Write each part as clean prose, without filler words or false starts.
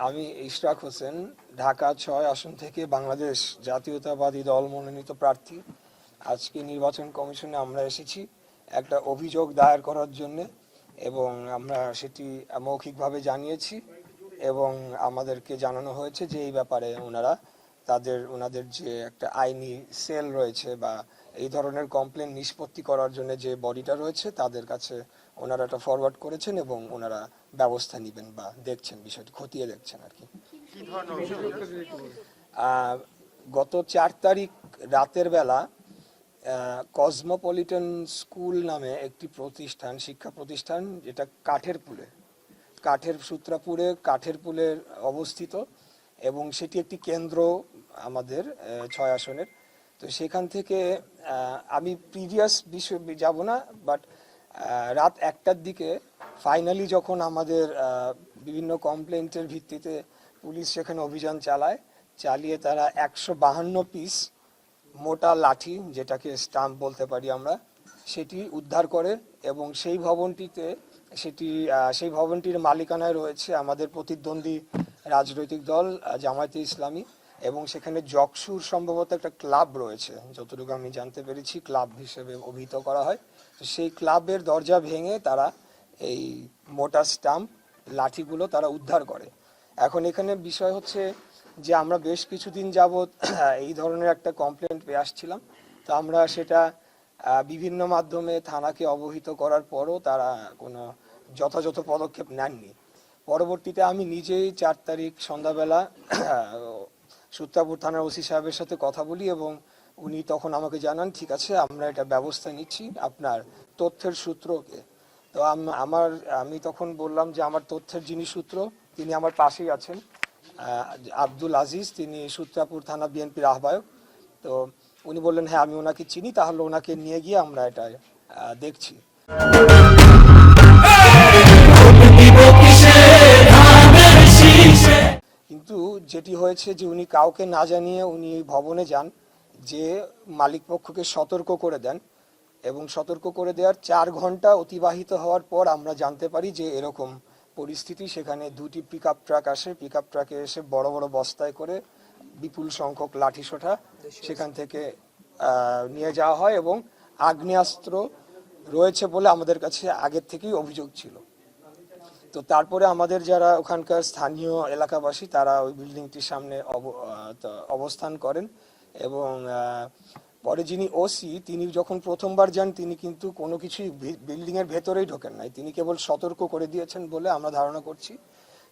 আমি ইশরাক হোসেন, ঢাকা ৬ আসন থেকে বাংলাদেশ জাতীয়তাবাদী দল মনোনীত প্রার্থী। আজকে নির্বাচন কমিশনে আমরা এসেছি একটা অভিযোগ দায়ের করার জন্য, এবং আমরা সেটি মৌখিকভাবে জানিয়েছি এবং আমাদেরকে জানানো হয়েছে যে এই ব্যাপারে ওনাদের যে একটা আইনি সেল রয়েছে বা এই ধরনের কমপ্লেন নিষ্পত্তি করার জন্য যে বডিটা রয়েছে তাদের কাছে ওনারা এটা ফরওয়ার্ড করেছেন এবং ওনারা ব্যবস্থা নেবেন বা দেখছেন, বিষয়টি খতিয়ে দেখছেন আর কি। গত ৪ তারিখ রাতের বেলা কসমোপলিটন স্কুল নামে একটি প্রতিষ্ঠান, শিক্ষা প্রতিষ্ঠান, যেটা কাঠের পুলে অবস্থিত এবং সেটি একটি কেন্দ্র আমাদের ৬ আসনের। তো সেখান থেকে আমি প্রিভিয়াস বিষয় যাব না, বাট রাত ১টার দিকে ফাইনালি যখন আমাদের বিভিন্ন কমপ্লেন্টের ভিত্তিতে পুলিশ সেখানে অভিযান চালিয়ে তারা ১৫২ পিস মোটা লাঠি, যেটাকে স্টাম্প বলতে পারি আমরা, সেটি উদ্ধার করে এবং সেই ভবনটির মালিকানায় রয়েছে আমাদের প্রতিদ্বন্দ্বী রাজনৈতিক দল জামায়াতে ইসলামী, এবং সেখানে জকসুর সম্ভবত একটা ক্লাব রয়েছে, যতটুকু আমি জানতে পেরেছি ক্লাব হিসেবে অভিহিত করা হয়। তো সেই ক্লাবের দরজা ভেঙে তারা এই মোটা স্টাম্প লাঠিগুলো তারা উদ্ধার করে। এখন এখানে বিষয় হচ্ছে যে আমরা বেশ কিছুদিন যাবৎ এই ধরনের একটা কমপ্লেন্ট পেয়ে আসছিলাম। তো আমরা সেটা বিভিন্ন মাধ্যমে থানাকে অবহিত করার পরও তারা কোনো যথাযথ পদক্ষেপ নেননি। পরবর্তীতে আমি নিজেই ৪ তারিখ সন্ধ্যাবেলা সূত্রাপুর থানার ওসি সাহেবের সাথে কথা বলি এবং উনি তখন আমাকে জানান, ঠিক আছে, আমরা এটা ব্যবস্থা নিচ্ছি, আপনার তথ্যের সূত্রকে। তো আমি তখন বললাম যে আমার তথ্যের যিনি সূত্র তিনি আমার পাশেই আছেন, আব্দুল আজিজ, তিনি সূত্রাপুর থানা বিএনপির আহ্বায়ক। তো উনি বললেন, হ্যাঁ আমি ওনাকে চিনি, তাহলে ওনাকে নিয়ে গিয়ে আমরা এটা দেখছি। কিন্তু যেটি হয়েছে যে উনি কাউকে না জানিয়ে উনি ভবনে যান, যে মালিক পক্ষকে সতর্ক করে দেন, এবং সতর্ক করে দেওয়ার ৪ ঘন্টা অতিবাহিত হওয়ার পর আমরা জানতে পারি যে এরকম পরিস্থিতি। সেখানে 2টি পিকআপ ট্রাক আসে, পিকআপ ট্রাকে এসে বড় বড় বস্তায় করে বিপুল সংখ্যক লাঠিসোঁটা সেখান থেকে নিয়ে যাওয়া হয় এবং আগ্নেয়াস্ত্র রয়েছে বলে আমাদের কাছে আগের থেকেই অভিযোগ ছিল। তো তারপরে আমাদের যারা ওখানকার স্থানীয় এলাকাবাসী তারা ওই বিল্ডিংটির সামনে অবস্থান করেন এবং পরে যিনি ওসি তিনি যখন প্রথমবার যান তিনি কিন্তু কোনো কিছুই বিল্ডিং এর ভেতরেই ঢোকেন নাই, তিনি কেবল সতর্ক করে দিয়েছেন বলে আমরা ধারণা করছি।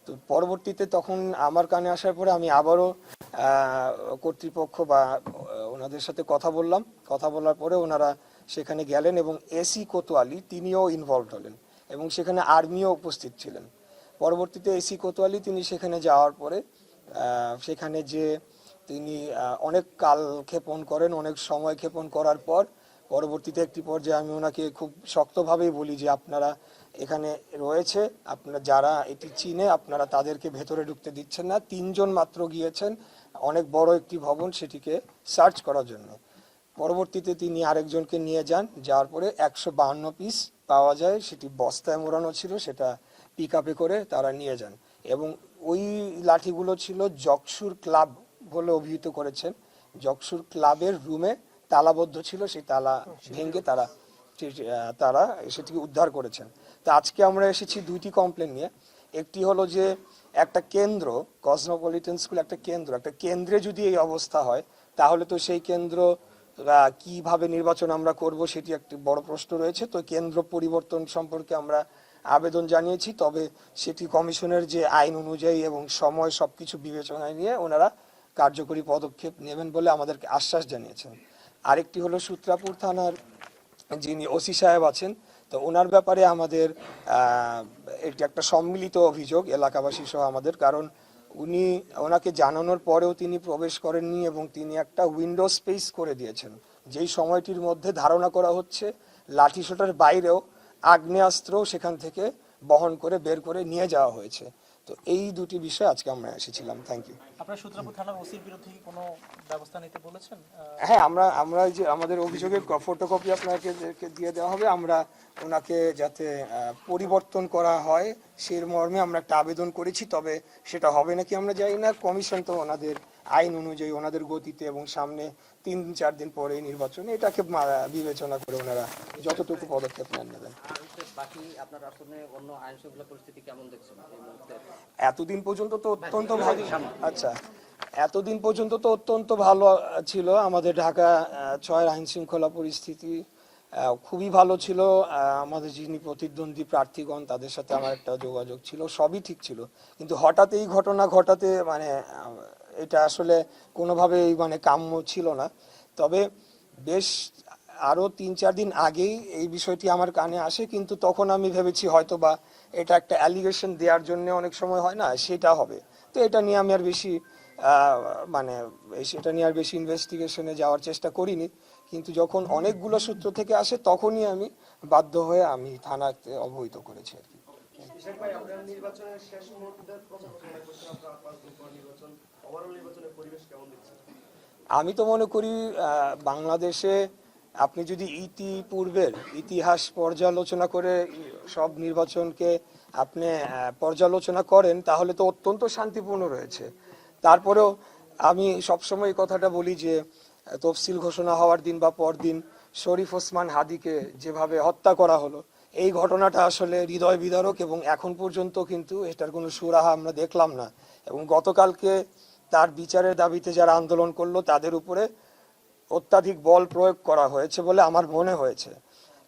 তো পরবর্তীতে তখন আমার কানে আসার পরে আমি আবারও কর্তৃপক্ষ বা ওনাদের সাথে কথা বলার পরে ওনারা সেখানে গেলেন এবং এসি কোতোয়ালি তিনিও ইনভলভ হলেন এবং সেখানে আর্মিও উপস্থিত ছিলেন। পরবর্তীতে এসি কোতোয়ালি তিনি সেখানে যাওয়ার পরে সেখানে যে তিনি অনেক কাল ক্ষেপণ করেন, অনেক সময় ক্ষেপণ করার পর পরবর্তীতে একটি পর্যায়ে আমি ওনাকে খুব শক্তভাবেই বলি যে আপনারা এখানে রয়েছে, আপনারা যারা এটি চিনে আপনারা তাদেরকে ভেতরে ঢুকতে দিচ্ছেন না। 3 জন মাত্র গিয়েছেন অনেক বড় একটি ভবন সেটিকে সার্চ করার জন্য। পরবর্তীতে তিনি আরেকজনকে নিয়ে যাওয়ার পরে 152 পিস পাওয়া যায়, সেটি বস্তায় মোড়ানো ছিল, সেটা পিকআপে করে তারা নিয়ে যান এবং ওই লাঠিগুলো ছিল জকসুর ক্লাব বলে অভিহিত করেছেন। জকসুর ক্লাবের রুমে তালাবদ্ধ ছিল, সেই তালা ভেঙে তারা সেটিকে উদ্ধার করেছেন। তো আজকে আমরা এসেছি 2টি কমপ্লেন নিয়ে। একটি হলো যে একটা কেন্দ্র, কসমোপলিটন স্কুল একটা কেন্দ্রে যদি এই অবস্থা হয় তাহলে তো সেই কেন্দ্র কিভাবে নির্বাচন আমরা করব সেটি একটি বড় প্রশ্ন রয়েছে। তো কেন্দ্র পরিবর্তন সম্পর্কে আমরা আবেদন জানিয়েছি, তবে সেটি কমিশনের যে আইন অনুযায়ী এবং সময় সবকিছু বিবেচনায় নিয়ে ওনারা কার্যকরী পদক্ষেপ নেবেন বলে আমাদেরকে আশ্বাস জানিয়েছেন। আরেকটি হলো সূত্রাপুর থানার যিনি ওসি সাহেব আছেন, তো ওনার ব্যাপারে আমাদের এটি একটা সম্মিলিত অভিযোগ এলাকাবাসী সহ আমাদের, কারণ ওনাকে জানানোর পরেও তিনি প্রবেশ করেননি এবং তিনি একটা উইন্ডো স্পেস করে দিয়েছেন, যেই সময়টির মধ্যে ধারণা করা হচ্ছে লাঠিসোঁটার বাইরেও আগ্নেয়াস্ত্র সেখান থেকে বহন করে বের করে নিয়ে যাওয়া হয়েছে। তো এই দুটি বিষয় আজকে আমরা এসেছিলাম। Thank you. আপনার সূত্রাপুর থানার ওসির বিরুদ্ধে কি কোনো ব্যবস্থা নিতে বলেছেন? হ্যাঁ, আমরা এই যে আমাদের অভিযোগের ফটোকপি আপনাকে দিয়ে দেওয়া হবে। আমরা ওনাকে যাতে পরিবর্তন করা হয় সেই মর্মে আমরা একটা আবেদন করেছি, তবে সেটা হবে নাকি আমরা জানি না। কমিশন তো ওনাদের আইন অনুযায়ী ওনাদের গতিতে এবং সামনে 3-4 দিন পরে নির্বাচন, এটাকে বিবেচনা করে ওনারা যতটুকু পদক্ষেপ নেবেন। বাকি আপনার আসলে অন্য আইন শৃঙ্খলা পরিস্থিতি কেমন দেখছেন এই মুহূর্তে? এতদিন পর্যন্ত তো অত্যন্ত ভালো। আচ্ছা, এতদিন পর্যন্ত তো অত্যন্ত ভালো ছিল আমাদের ঢাকা 6 আইন শৃঙ্খলা পরিস্থিতি খুবই ভালো ছিল। আমাদের যিনি প্রতিদ্বন্দ্বী প্রার্থীগণ তাদের সাথে আমার একটা যোগাযোগ ছিল, সবই ঠিক ছিল। কিন্তু হঠাৎ এই ঘটনা ঘটাতে মানে এটা আসলে কোনোভাবেই মানে কাম্য ছিল না। তবে বেশ আরো 3-4 দিন আগেই এই বিষয়টি আমার কানে আসে, কিন্তু তখন আমি ভেবেছি হয়তো বা এটা একটা অ্যালিগেশন দেওয়ার জন্য অনেক সময় হয় না, সেটা হবে। তো এটা নিয়ে আমি আর বেশি মানে সেটা নিয়ে আর বেশি ইনভেস্টিগেশনে যাওয়ার চেষ্টা করিনি। কিন্তু যখন অনেকগুলো সূত্র থেকে আসে তখনই আমি বাধ্য হয়ে আমি থানাতে অবহিত করেছি আর কি। আমি তো মনে করি বাংলাদেশে আপনি যদি ইতিপূর্বের ইতিহাস পর্যালোচনা করে সব নির্বাচনকে আপনি পর্যালোচনা করেন তাহলে তো অত্যন্ত শান্তিপূর্ণ রয়েছে। তারপরেও আমি সবসময় এই কথাটা বলি যে তফসিল ঘোষণা হওয়ার দিন বা পরদিন শরীফ ওসমান হাদিকে যেভাবে হত্যা করা হলো, এই ঘটনাটা আসলে হৃদয় বিদারক এবং এখন পর্যন্ত কিন্তু এটার কোনো সুরাহা আমরা দেখলাম না। এবং গতকালকে তার বিচারের দাবিতে যারা আন্দোলন করলো তাদের উপরে অত্যাধিক বল প্রয়োগ করা হয়েছে বলে আমার মনে হয়েছে।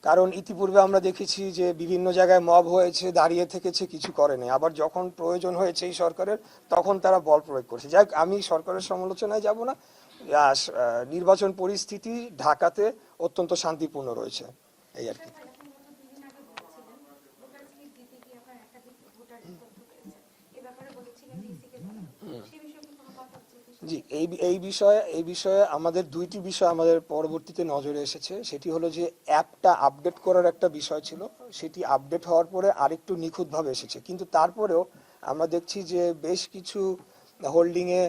কারণ ইতিপূর্বে আমরা দেখেছি যে বিভিন্ন জায়গায় মব হয়েছে, দাঁড়িয়ে থেকেছে, কিছু করেনি। আবার যখন প্রয়োজন হয়েছে এই সরকারের তখন তারা বল প্রয়োগ করছে। যাই হোক, আমি সরকারের সমালোচনায় যাব না। নির্বাচন পরিস্থিতি ঢাকাতে অত্যন্ত শান্তিপূর্ণ রয়েছে, এই আর কি। জি, এই বিষয়ে আমাদের দুইটি বিষয় আমাদের পরবর্তীতে নজরে এসেছে। সেটি হলো যে অ্যাপটা আপডেট করার একটা বিষয় ছিল, সেটি আপডেট হওয়ার পরে আরেকটু নিখুঁতভাবে এসেছে। কিন্তু তারপরেও আমরা দেখছি যে বেশ কিছু হোল্ডিংয়ে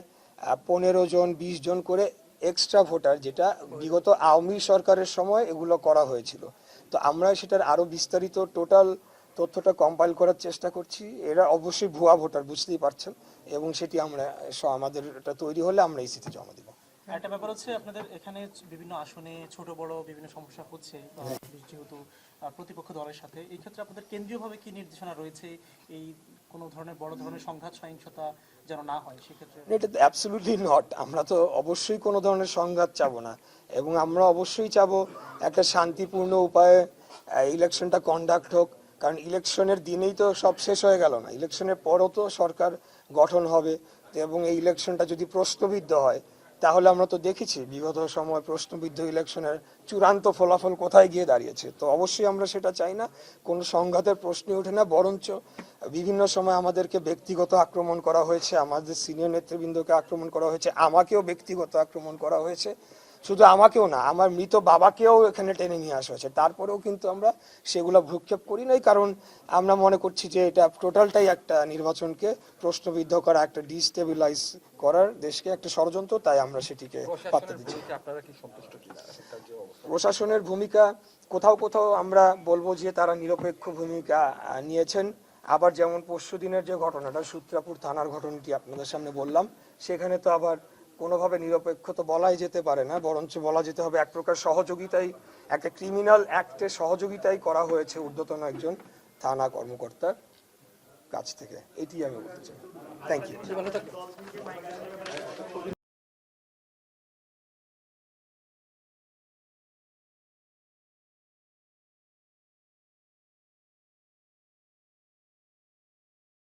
15 জন 20 জন করে এক্সট্রা ভোটার, যেটা বিগত আওয়ামী সরকারের সময় এগুলো করা হয়েছিল। তো আমরা সেটার আরো বিস্তারিত টোটাল তথ্যটা কম্পাইল করার চেষ্টা করছি। এরা অবশ্যই ভুয়া ভোটার, বুঝতেই পারছেন, এবং সেটি আমরা আমাদের এটা তৈরি হলে আমরা ইসিতে জমা দিব। একটা ব্যাপার হচ্ছে আপনাদের এখানে বিভিন্ন আসনে ছোট বড় বিভিন্ন সমস্যা হচ্ছে যেহেতু প্রতিপক্ষ দলের সাথে, এই ক্ষেত্রে আপনাদের কেন্দ্রীয়ভাবে কি নির্দেশনা রয়েছে এই কোনো ধরনের বড় ধরনের সংঘাত সহিংসতা যেন না হয় সেক্ষেত্রে? এটা তো অ্যাবসলিউটলি নট। আমরা তো অবশ্যই কোনো ধরনের সংঘাত চাবো না, এবং আমরা অবশ্যই চাবো একটা শান্তিপূর্ণ উপায়ে ইলেকশনটা কন্ডাক্ট হোক। কারণ ইলেকশনের দিনেই তো সব শেষ হয়ে গেল না, ইলেকশনের পরও তো সরকার গঠন হবে। এবং এই ইলেকশনটা যদি প্রশ্নবিদ্ধ হয় তাহলে আমরা তো দেখেছি বিগত সময় প্রশ্নবিদ্ধ ইলেকশনের চূড়ান্ত ফলাফল কোথায় গিয়ে দাঁড়িয়েছে। তো অবশ্যই আমরা সেটা চাই না, কোনো সংঘাতের প্রশ্নই ওঠে না। বরঞ্চ বিভিন্ন সময় আমাদেরকে ব্যক্তিগত আক্রমণ করা হয়েছে, আমাদের সিনিয়র নেতৃবৃন্দকে আক্রমণ করা হয়েছে, আমাকেও ব্যক্তিগত আক্রমণ করা হয়েছে। শুধু আমাকেও না, আমার মৃত বাবাকেও এখানে টেনে নিয়ে আসা হয়েছে। তারপরেও কিন্তু আমরা সেগুলো ভ্রুক্ষেপ করি নাই, কারণ আমরা মনে করছি যে এটা টোটালটাই একটা নির্বাচনকে প্রশ্নবিদ্ধ করা, একটা ডিস্টেবিলাইজ করার দেশকে একটা ষড়যন্ত্র। তাই আমরা সেটিকে পাত্তা দিচ্ছি। প্রশাসনের ভূমিকা কোথাও কোথাও আমরা বলবো যে তারা নিরপেক্ষ ভূমিকা নিয়েছেন। আবার যেমন পরশুদিনের যে ঘটনাটা, সূত্রাপুর থানার ঘটনাটি আপনাদের সামনে বললাম, সেখানে তো আবার কোনোভাবে নিরপেক্ষ তো বলাই যেতে পারে না, বরঞ্চ বলা যেতে হবে এক প্রকার সহযোগিতাই, একটা ক্রিমিনাল অ্যাক্টে সহযোগিতাই করা হয়েছে ঊর্ধ্বতন একজন থানা কর্মকর্তার কাছ থেকে। এটি আমি বলতে চাই। Thank you.